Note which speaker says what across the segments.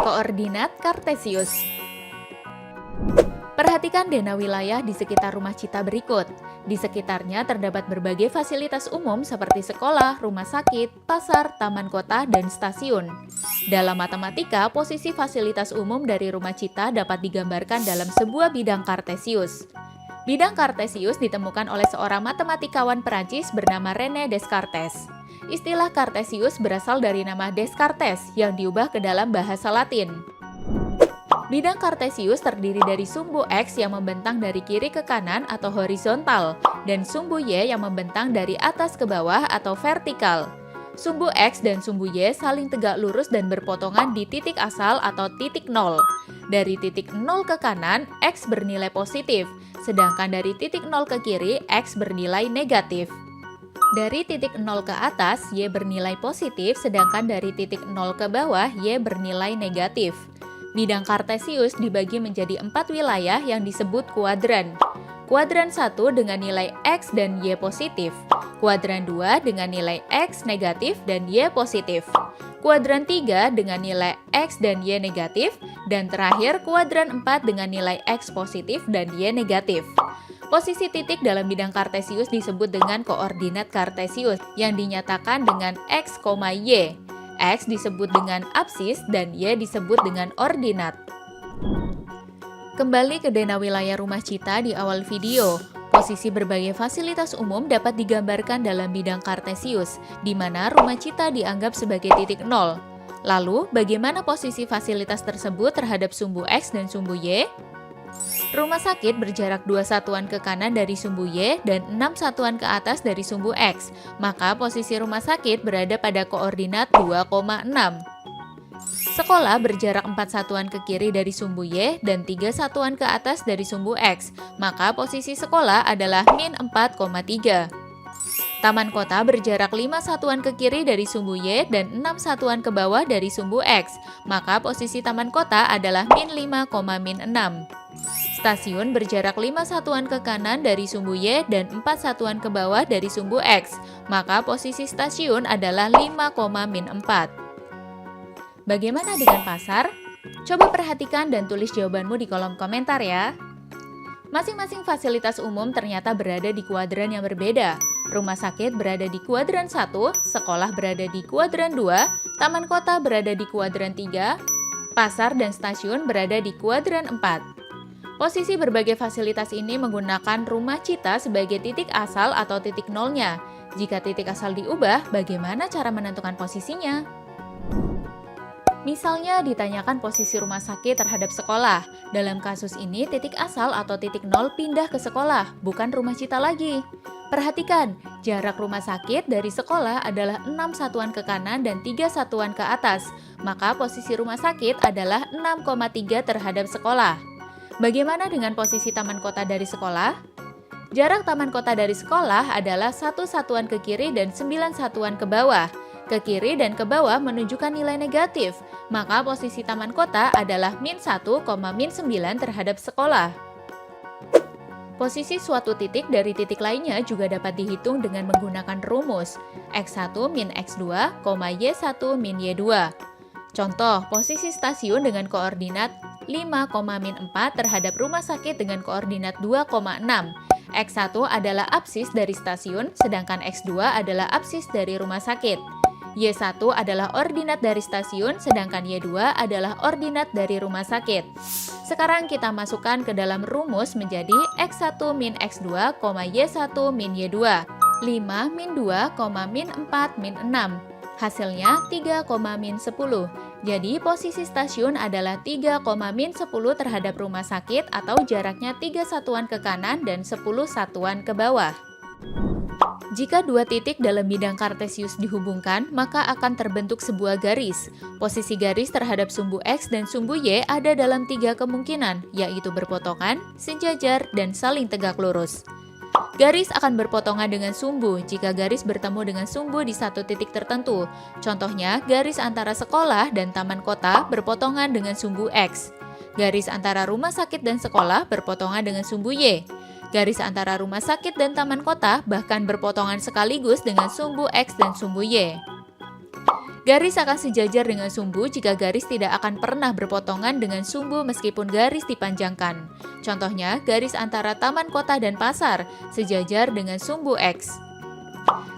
Speaker 1: Koordinat Kartesius. Perhatikan zona wilayah di sekitar rumah Cita berikut. Di sekitarnya terdapat berbagai fasilitas umum seperti sekolah, rumah sakit, pasar, taman kota, dan stasiun. Dalam matematika, posisi fasilitas umum dari rumah Cita dapat digambarkan dalam sebuah bidang Kartesius. Bidang Kartesius ditemukan oleh seorang matematikawan Perancis bernama René Descartes. Istilah Kartesius berasal dari nama Descartes yang diubah ke dalam bahasa Latin. Bidang Kartesius terdiri dari sumbu X yang membentang dari kiri ke kanan atau horizontal, dan sumbu Y yang membentang dari atas ke bawah atau vertikal. Sumbu X dan sumbu Y saling tegak lurus dan berpotongan di titik asal atau titik nol. Dari titik 0 ke kanan, X bernilai positif, sedangkan dari titik 0 ke kiri, X bernilai negatif. Dari titik 0 ke atas, Y bernilai positif, sedangkan dari titik 0 ke bawah, Y bernilai negatif. Bidang Kartesius dibagi menjadi 4 wilayah yang disebut kuadran. Kuadran 1 dengan nilai X dan Y positif. Kuadran 2 dengan nilai X negatif dan Y positif. Kuadran 3 dengan nilai X dan Y negatif. Dan terakhir, kuadran 4 dengan nilai X positif dan Y negatif. Posisi titik dalam bidang Kartesius disebut dengan koordinat Kartesius yang dinyatakan dengan X, Y. X disebut dengan apsis dan Y disebut dengan ordinat. Kembali ke zona wilayah rumah Cita di awal video. Posisi berbagai fasilitas umum dapat digambarkan dalam bidang Kartesius, di mana rumah Cita dianggap sebagai titik nol. Lalu, bagaimana posisi fasilitas tersebut terhadap sumbu X dan sumbu Y? Rumah sakit berjarak 2 satuan ke kanan dari sumbu Y dan 6 satuan ke atas dari sumbu X, maka posisi rumah sakit berada pada koordinat 2,6. Sekolah berjarak 4 satuan ke kiri dari sumbu Y dan 3 satuan ke atas dari sumbu X, maka posisi sekolah adalah min 4,3. Taman kota berjarak 5 satuan ke kiri dari sumbu Y dan 6 satuan ke bawah dari sumbu X, maka posisi taman kota adalah min 5,6. Stasiun berjarak 5 satuan ke kanan dari sumbu Y dan 4 satuan ke bawah dari sumbu X, maka posisi stasiun adalah 5,4. Bagaimana dengan pasar? Coba perhatikan dan tulis jawabanmu di kolom komentar ya. Masing-masing fasilitas umum ternyata berada di kuadran yang berbeda. Rumah sakit berada di kuadran 1, sekolah berada di kuadran 2, taman kota berada di kuadran 3, pasar dan stasiun berada di kuadran 4. Posisi berbagai fasilitas ini menggunakan rumah Cita sebagai titik asal atau titik nolnya. Jika titik asal diubah, bagaimana cara menentukan posisinya? Misalnya ditanyakan posisi rumah sakit terhadap sekolah. Dalam kasus ini, titik asal atau titik nol pindah ke sekolah, bukan rumah Cita lagi. Perhatikan, jarak rumah sakit dari sekolah adalah 6 satuan ke kanan dan 3 satuan ke atas. Maka posisi rumah sakit adalah 6,3 terhadap sekolah. Bagaimana dengan posisi taman kota dari sekolah? Jarak taman kota dari sekolah adalah 1 satuan ke kiri dan 9 satuan ke bawah. Ke kiri dan ke bawah menunjukkan nilai negatif, maka posisi taman kota adalah min 1, min 9 terhadap sekolah. Posisi suatu titik dari titik lainnya juga dapat dihitung dengan menggunakan rumus X1 min X2, Y1 min Y2. Contoh, posisi stasiun dengan koordinat 5,4 terhadap rumah sakit dengan koordinat 2,6. X1 adalah apsis dari stasiun, sedangkan X2 adalah apsis dari rumah sakit. Y1 adalah ordinat dari stasiun, sedangkan Y2 adalah ordinat dari rumah sakit. Sekarang kita masukkan ke dalam rumus menjadi X1 min X2, Y1 min Y2. 5 min 2, min 4, min 6. Hasilnya 3, min 10. Jadi posisi stasiun adalah 3, min 10 terhadap rumah sakit atau jaraknya 3 satuan ke kanan dan 10 satuan ke bawah. Jika dua titik dalam bidang Kartesius dihubungkan, maka akan terbentuk sebuah garis. Posisi garis terhadap sumbu X dan sumbu Y ada dalam 3 kemungkinan, yaitu berpotongan, sejajar, dan saling tegak lurus. Garis akan berpotongan dengan sumbu jika garis bertemu dengan sumbu di satu titik tertentu. Contohnya, garis antara sekolah dan taman kota berpotongan dengan sumbu X. Garis antara rumah sakit dan sekolah berpotongan dengan sumbu Y. Garis antara rumah sakit dan taman kota bahkan berpotongan sekaligus dengan sumbu X dan sumbu Y. Garis akan sejajar dengan sumbu jika garis tidak akan pernah berpotongan dengan sumbu meskipun garis dipanjangkan. Contohnya, garis antara taman kota dan pasar sejajar dengan sumbu X.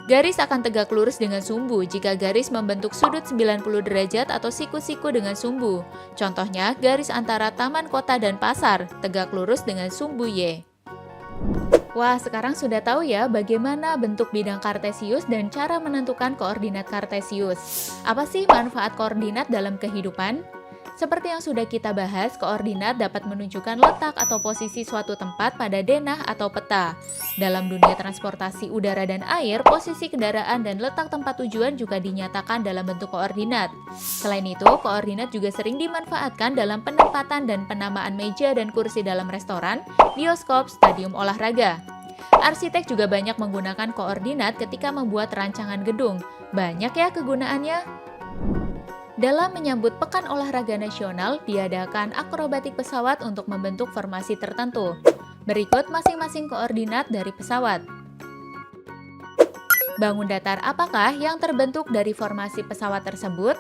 Speaker 1: Garis akan tegak lurus dengan sumbu jika garis membentuk sudut 90 derajat atau siku-siku dengan sumbu. Contohnya, garis antara taman kota dan pasar tegak lurus dengan sumbu Y. Wah, sekarang sudah tahu ya bagaimana bentuk bidang kartesius dan cara menentukan koordinat kartesius. Apa sih manfaat koordinat dalam kehidupan? Seperti yang sudah kita bahas, koordinat dapat menunjukkan letak atau posisi suatu tempat pada denah atau peta. Dalam dunia transportasi udara dan air, posisi kendaraan dan letak tempat tujuan juga dinyatakan dalam bentuk koordinat. Selain itu, koordinat juga sering dimanfaatkan dalam penempatan dan penamaan meja dan kursi dalam restoran, bioskop, stadium olahraga. Arsitek juga banyak menggunakan koordinat ketika membuat rancangan gedung. Banyak ya kegunaannya. Dalam menyambut Pekan Olahraga Nasional, diadakan akrobatik pesawat untuk membentuk formasi tertentu. Berikut masing-masing koordinat dari pesawat. Bangun datar apakah yang terbentuk dari formasi pesawat tersebut?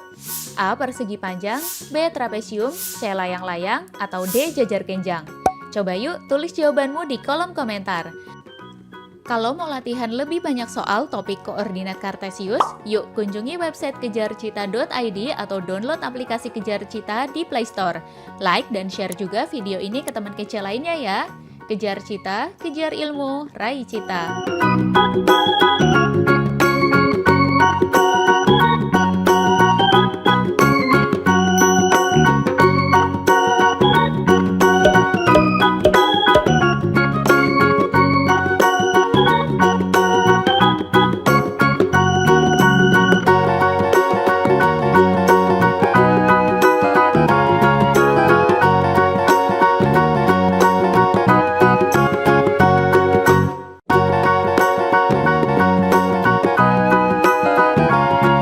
Speaker 1: A. Persegi panjang, B. Trapesium, C. Layang-layang, atau D. Jajar kenjang. Coba yuk tulis jawabanmu di kolom komentar. Kalau mau latihan lebih banyak soal topik koordinat kartesius, yuk kunjungi website kejarcita.id atau download aplikasi Kejar Cita di Play Store. Like dan share juga video ini ke teman kecil lainnya ya. Kejar Cita, kejar ilmu, raih cita.